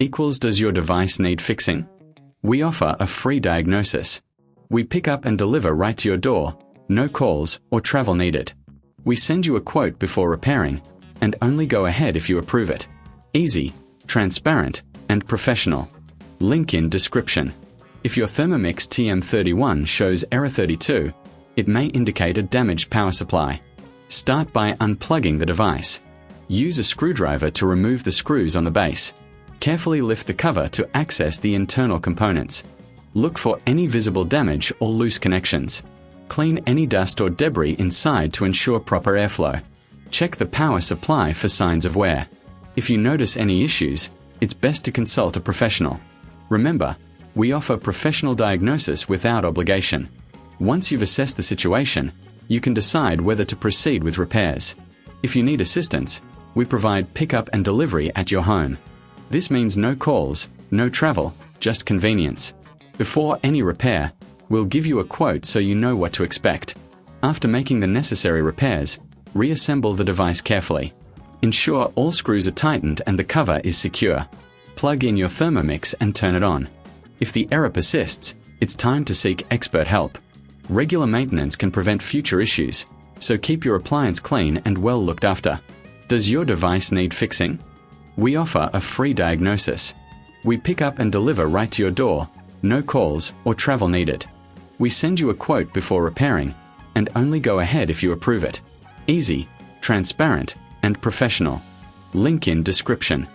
equals does your device need fixing? We offer a free diagnosis. We pick up and deliver right to your door, no calls or travel needed. We send you a quote before repairing, and only go ahead if you approve it. Easy, transparent, and professional. Link in description. If your Thermomix TM31 shows error 32, it may indicate a damaged power supply. Start by unplugging the device. Use a screwdriver to remove the screws on the base. Carefully lift the cover to access the internal components. Look for any visible damage or loose connections. Clean any dust or debris inside to ensure proper airflow. Check the power supply for signs of wear. If you notice any issues, it's best to consult a professional. Remember, we offer professional diagnosis without obligation. Once you've assessed the situation, you can decide whether to proceed with repairs. If you need assistance, we provide pickup and delivery at your home. This means no calls, no travel, just convenience. Before any repair, we'll give you a quote so you know what to expect. After making the necessary repairs, reassemble the device carefully. Ensure all screws are tightened and the cover is secure. Plug in your Thermomix and turn it on. If the error persists, it's time to seek expert help. Regular maintenance can prevent future issues, so keep your appliance clean and well looked after. Does your device need fixing? We offer a free diagnosis. We pick up and deliver right to your door, no calls or travel needed. We send you a quote before repairing, and only go ahead if you approve it. Easy, transparent, and professional. Link in description.